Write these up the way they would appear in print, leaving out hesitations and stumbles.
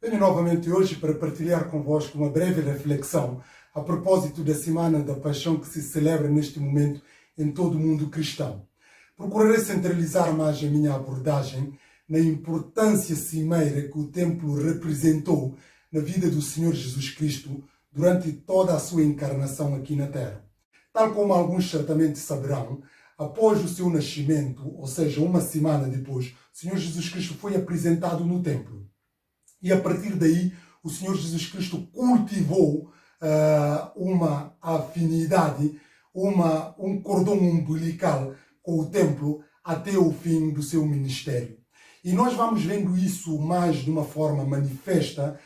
Venho novamente hoje para partilhar convosco uma breve reflexão a propósito da Semana da Paixão que se celebra neste momento em todo o mundo cristão. Procurarei centralizar mais a minha abordagem na importância cimeira que o templo representou na vida do Senhor Jesus Cristo durante toda a sua encarnação aqui na Terra. Tal como alguns certamente saberão, após o seu nascimento, ou seja, uma semana depois, o Senhor Jesus Cristo foi apresentado no templo. E a partir daí, o Senhor Jesus Cristo cultivou uma afinidade, um cordão umbilical com o templo até o fim do seu ministério. E nós vamos vendo isso mais de uma forma manifesta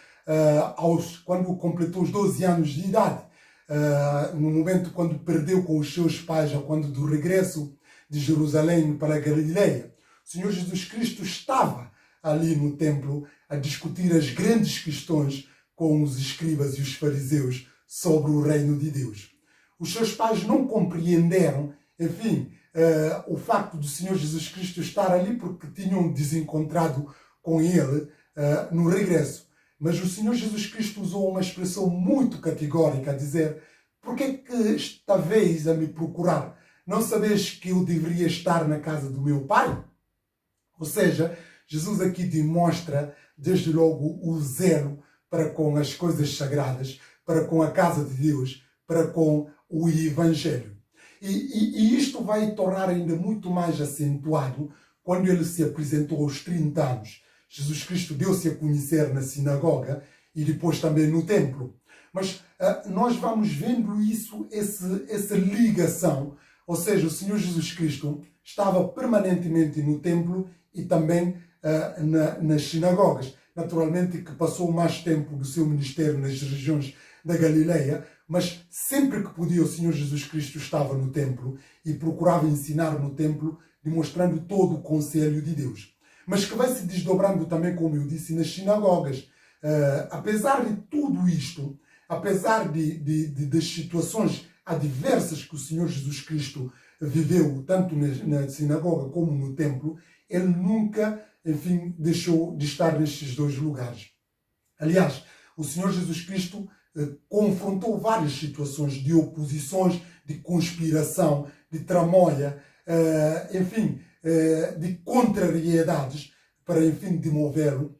quando completou os 12 anos de idade. No momento quando perdeu com os seus pais, quando do regresso de Jerusalém para a Galileia. O Senhor Jesus Cristo estava ali no templo a discutir as grandes questões com os escribas e os fariseus sobre o reino de Deus. Os seus pais não compreenderam, o facto do Senhor Jesus Cristo estar ali porque tinham desencontrado com ele no regresso. Mas o Senhor Jesus Cristo usou uma expressão muito categórica a dizer: por que estaveis a me procurar? Não sabeis que eu deveria estar na casa do meu Pai? Ou seja, Jesus aqui demonstra desde logo o zelo para com as coisas sagradas, para com a casa de Deus, para com o Evangelho. E isto vai tornar ainda muito mais acentuado quando ele se apresentou aos 30 anos. Jesus Cristo deu-se a conhecer na sinagoga e depois também no templo. Mas nós vamos vendo essa ligação, ou seja, o Senhor Jesus Cristo estava permanentemente no templo e também nas sinagogas. Naturalmente que passou mais tempo do seu ministério nas regiões da Galileia, mas sempre que podia o Senhor Jesus Cristo estava no templo e procurava ensinar no templo, demonstrando todo o conselho de Deus. Mas que vai se desdobrando também, como eu disse, nas sinagogas. Apesar de tudo isto, apesar das situações adversas que o Senhor Jesus Cristo viveu, tanto na sinagoga como no templo, ele nunca, deixou de estar nestes dois lugares. Aliás, o Senhor Jesus Cristo confrontou várias situações de oposições, de conspiração, de tramóia, de contrariedades para, demovê-lo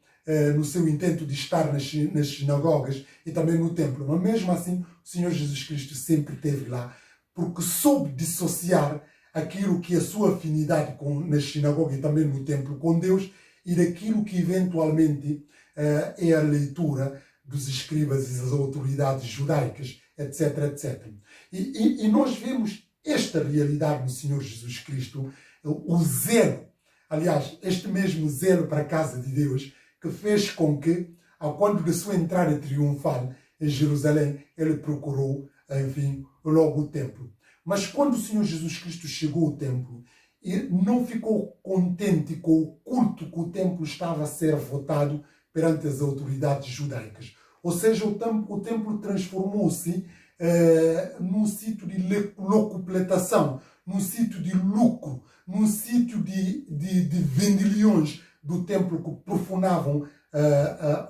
no seu intento de estar nas sinagogas e também no templo. Mas mesmo assim, o Senhor Jesus Cristo sempre esteve lá, porque soube dissociar aquilo que é a sua afinidade nas sinagogas e também no templo com Deus e daquilo que eventualmente é a leitura dos escribas e das autoridades judaicas, etc, etc. E nós vemos esta realidade no Senhor Jesus Cristo, o zelo, aliás, este mesmo zelo para a casa de Deus, que fez com que, ao quando da sua entrada triunfal em Jerusalém, ele procurou, logo o templo. Mas quando o Senhor Jesus Cristo chegou ao templo, ele não ficou contente com o culto que o templo estava a ser votado perante as autoridades judaicas. Ou seja, o templo transformou-se num sítio de locupletação, num sítio de lucro, num sítio de vendilhões do templo que profanavam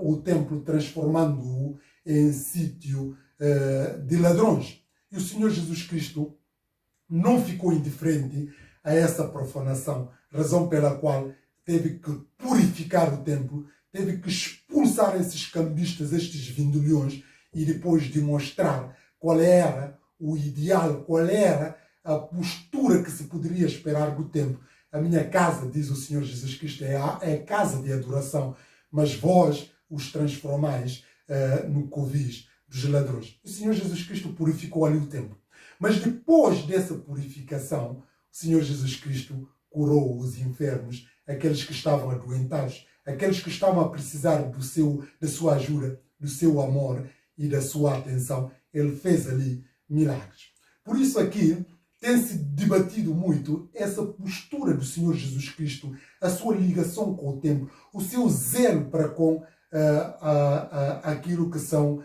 o templo, transformando-o em sítio de ladrões. E o Senhor Jesus Cristo não ficou indiferente a essa profanação, razão pela qual teve que purificar o templo, teve que expulsar esses cambistas, estes vendilhões, e depois demonstrar qual era o ideal, qual era a postura que se poderia esperar do templo. A minha casa, diz o Senhor Jesus Cristo, é a casa de adoração, mas vós os transformais no covis dos ladrões. O Senhor Jesus Cristo purificou ali o templo. Mas depois dessa purificação, o Senhor Jesus Cristo curou os enfermos, aqueles que estavam adoentados, aqueles que estavam a precisar da sua ajuda, do seu amor e da sua atenção. Ele fez ali milagres. Por isso aqui tem-se debatido muito essa postura do Senhor Jesus Cristo, a sua ligação com o templo, o seu zelo para com aquilo que são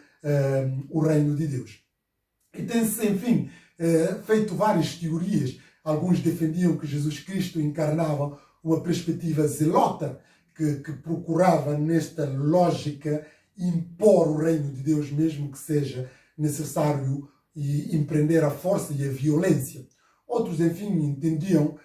o reino de Deus. E tem-se, feito várias teorias. Alguns defendiam que Jesus Cristo encarnava uma perspectiva zelota, que procurava, nesta lógica, impor o reino de Deus, mesmo que seja necessário empreender a força e a violência. Outros, enfim, entendiam,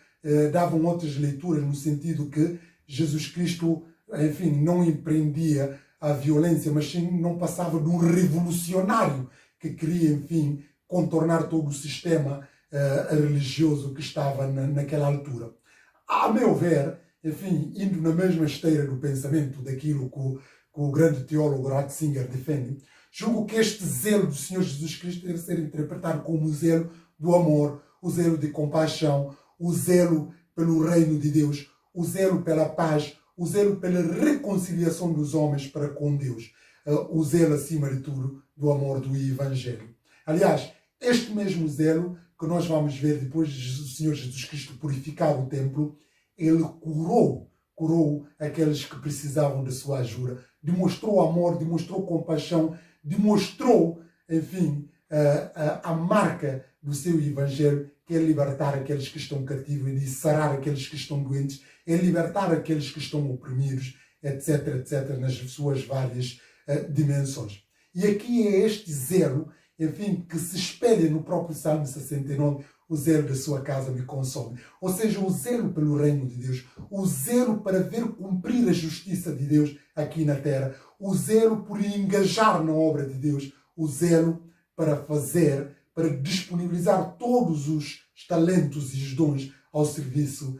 davam outras leituras no sentido que Jesus Cristo, enfim, não empreendia a violência, mas sim não passava de um revolucionário que queria, enfim, contornar todo o sistema religioso que estava naquela altura. A meu ver, enfim, indo na mesma esteira do pensamento daquilo que o grande teólogo Ratzinger defende, julgo que este zelo do Senhor Jesus Cristo deve ser interpretado como o zelo do amor, o zelo de compaixão, o zelo pelo reino de Deus, o zelo pela paz, o zelo pela reconciliação dos homens para com Deus, o zelo, acima de tudo, do amor do Evangelho. Aliás, este mesmo zelo que nós vamos ver depois do Senhor Jesus Cristo purificar o templo, ele curou aqueles que precisavam de sua ajuda, demonstrou amor, demonstrou compaixão, demonstrou, enfim, a marca do seu Evangelho, que é libertar aqueles que estão cativos e sarar aqueles que estão doentes, é libertar aqueles que estão oprimidos, etc., etc., nas suas várias dimensões. E aqui é este zelo, enfim, que se espelha no próprio Salmo 69, o zelo da sua casa me consome. Ou seja, o zelo pelo reino de Deus, o zelo para ver cumprir a justiça de Deus aqui na terra, o zelo por engajar na obra de Deus, o zelo para fazer, para disponibilizar todos os talentos e os dons ao serviço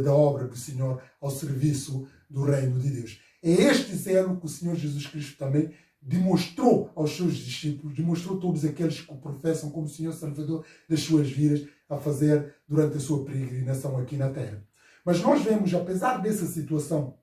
da obra do Senhor, ao serviço do reino de Deus. É este zelo que o Senhor Jesus Cristo também demonstrou aos seus discípulos, demonstrou a todos aqueles que o professam como Senhor Salvador das suas vidas a fazer durante a sua peregrinação aqui na terra. Mas nós vemos, apesar dessa situação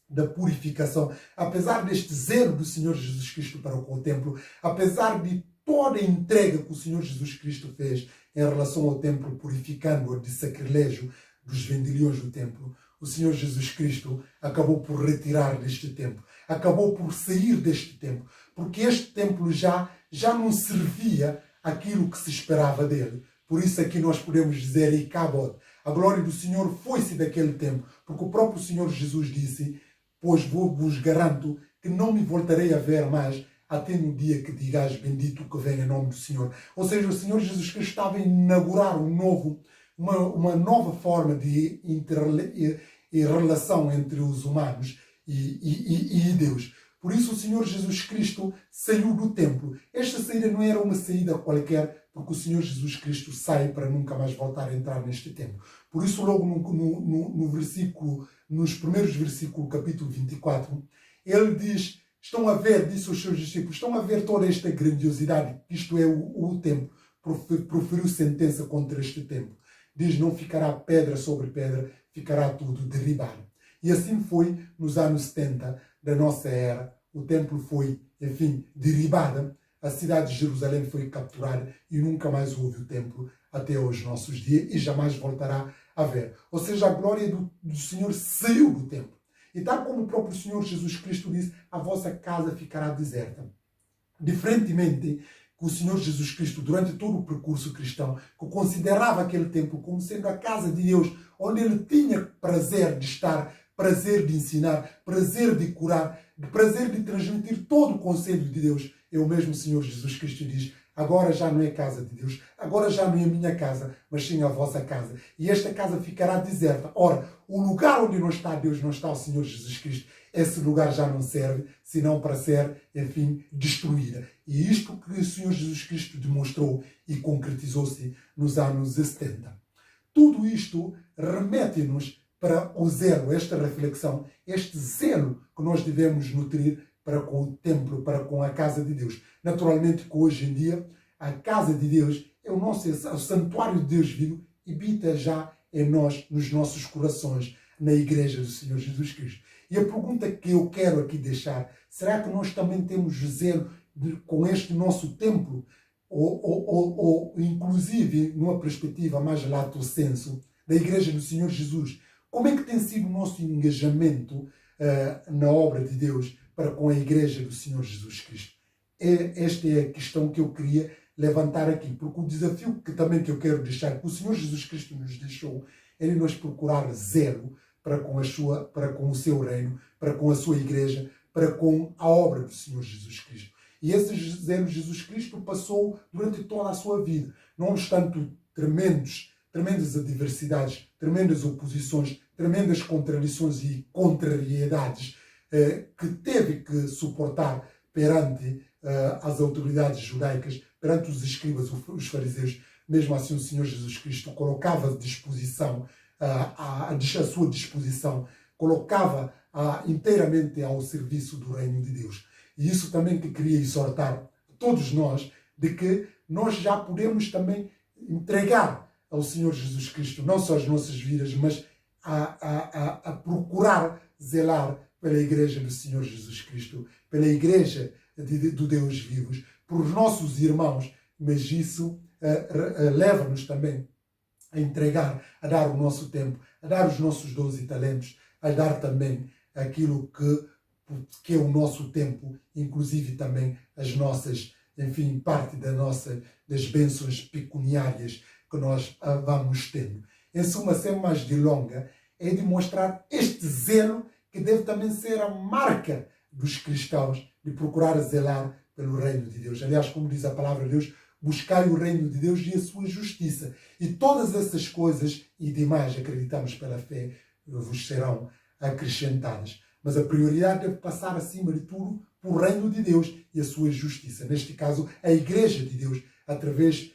da purificação, apesar deste zelo do Senhor Jesus Cristo para com o templo, apesar de toda a entrega que o Senhor Jesus Cristo fez em relação ao templo, purificando-o de sacrilégio dos vendilhões do templo, o Senhor Jesus Cristo acabou por retirar deste templo, acabou por sair deste templo, porque este templo já não servia aquilo que se esperava dele. Por isso aqui nós podemos dizer, Icabod, a glória do Senhor foi-se daquele tempo, porque o próprio Senhor Jesus disse, pois vos garanto que não me voltarei a ver mais, até no dia que digás bendito que vem em nome do Senhor. Ou seja, o Senhor Jesus Cristo estava a inaugurar uma nova forma de relação entre os humanos e Deus. Por isso o Senhor Jesus Cristo saiu do templo. Esta saída não era uma saída qualquer, porque o Senhor Jesus Cristo sai para nunca mais voltar a entrar neste templo. Por isso logo nos primeiros versículos, capítulo 24, ele diz, estão a ver, disse aos seus discípulos, estão a ver toda esta grandiosidade, isto é o templo, proferiu sentença contra este templo. Diz, não ficará pedra sobre pedra, ficará tudo derribado. E assim foi nos anos 70 da nossa era. O templo foi, enfim, derribado. A cidade de Jerusalém foi capturada e nunca mais houve o templo até os nossos dias e jamais voltará a haver. Ou seja, a glória do Senhor saiu do templo. E tal como o próprio Senhor Jesus Cristo disse, a vossa casa ficará deserta. Diferentemente que o Senhor Jesus Cristo, durante todo o percurso cristão, que considerava aquele templo como sendo a casa de Deus, onde ele tinha prazer de estar, prazer de ensinar, prazer de curar, prazer de transmitir todo o conselho de Deus. É o mesmo Senhor Jesus Cristo diz, agora já não é casa de Deus, agora já não é a minha casa, mas sim a vossa casa. E esta casa ficará deserta. Ora, o lugar onde não está Deus, não está o Senhor Jesus Cristo, esse lugar já não serve, senão para ser, enfim, destruída. E isto que o Senhor Jesus Cristo demonstrou e concretizou-se nos anos 70. Tudo isto remete-nos para o zelo, esta reflexão, este zelo que nós devemos nutrir para com o templo, para com a casa de Deus. Naturalmente que hoje em dia a casa de Deus é o santuário de Deus vivo e habita já em nós, nos nossos corações, na igreja do Senhor Jesus Cristo. E a pergunta que eu quero aqui deixar, será que nós também temos zelo com este nosso templo? Ou inclusive, numa perspectiva mais lato sensu, da igreja do Senhor Jesus, como é que tem sido o nosso engajamento na obra de Deus para com a igreja do Senhor Jesus Cristo? Esta é a questão que eu queria levantar aqui, porque o desafio que eu quero deixar, que o Senhor Jesus Cristo nos deixou, é nos procurar zelo para com o seu reino, para com a sua igreja, para com a obra do Senhor Jesus Cristo. E esse zelo Jesus Cristo passou durante toda a sua vida. Não obstante tremendas adversidades, tremendas oposições, tremendas contradições e contrariedades que teve que suportar perante as autoridades judaicas, perante os escribas, os fariseus. Mesmo assim o Senhor Jesus Cristo colocava à disposição, à sua disposição, colocava inteiramente ao serviço do reino de Deus. E isso também que queria exortar todos nós, de que nós já podemos também entregar ao Senhor Jesus Cristo, não só as nossas vidas, mas a procurar zelar pela igreja do Senhor Jesus Cristo, pela igreja do Deus vivos, por os nossos irmãos, mas isso leva-nos também a entregar, a dar o nosso tempo, a dar os nossos dons e talentos, a dar também aquilo que é o nosso tempo, inclusive também as nossas, enfim, parte das bênçãos pecuniárias que nós vamos tendo. Em suma, sem mais delonga, é de mostrar este zelo que deve também ser a marca dos cristãos, de procurar zelar pelo reino de Deus. Aliás, como diz a palavra de Deus, buscai o reino de Deus e a sua justiça. E todas essas coisas e demais, acreditamos pela fé, vos serão acrescentadas. Mas a prioridade deve passar, acima de tudo, por o reino de Deus e a sua justiça. Neste caso, a igreja de Deus, através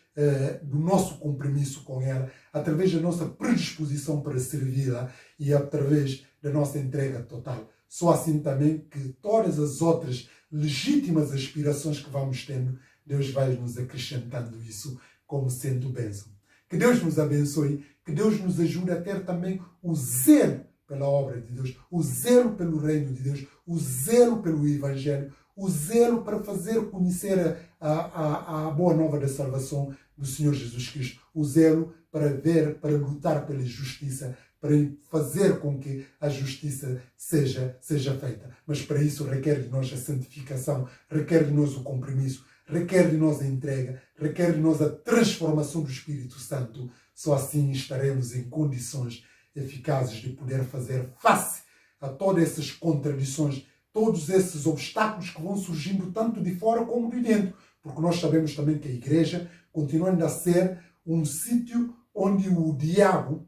do nosso compromisso com ela, através da nossa predisposição para servi-la e através da nossa entrega total. Só assim também que todas as outras legítimas aspirações que vamos tendo, Deus vai nos acrescentando isso como sendo bênção. Que Deus nos abençoe, que Deus nos ajude a ter também o zelo pela obra de Deus, o zelo pelo reino de Deus, o zelo pelo Evangelho, o zelo para fazer conhecer a boa nova da salvação do Senhor Jesus Cristo, o zelo para lutar pela justiça, para fazer com que a justiça seja feita. Mas para isso requer de nós a santificação, requer de nós o compromisso, requer de nós a entrega, requer de nós a transformação do Espírito Santo. Só assim estaremos em condições eficazes de poder fazer face a todas essas contradições, todos esses obstáculos que vão surgindo tanto de fora como de dentro. Porque nós sabemos também que a igreja continua a ser um sítio onde o diabo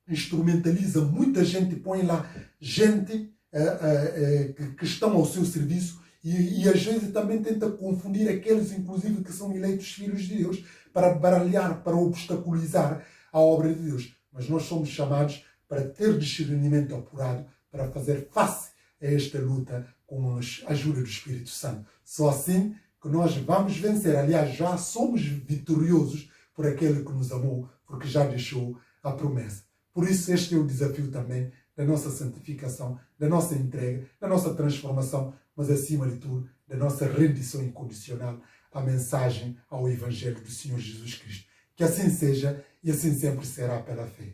instrumentaliza muita gente, põe lá gente que estão ao seu serviço e às vezes também tenta confundir aqueles, inclusive, que são eleitos filhos de Deus, para baralhar, para obstaculizar a obra de Deus. Mas nós somos chamados para ter discernimento apurado, para fazer face a esta luta com a ajuda do Espírito Santo. Só assim que nós vamos vencer. Aliás, já somos vitoriosos por aquele que nos amou, porque já deixou a promessa. Por isso, este é o desafio também da nossa santificação, da nossa entrega, da nossa transformação, mas acima de tudo, da nossa rendição incondicional à mensagem, ao Evangelho do Senhor Jesus Cristo. Que assim seja e assim sempre será pela fé.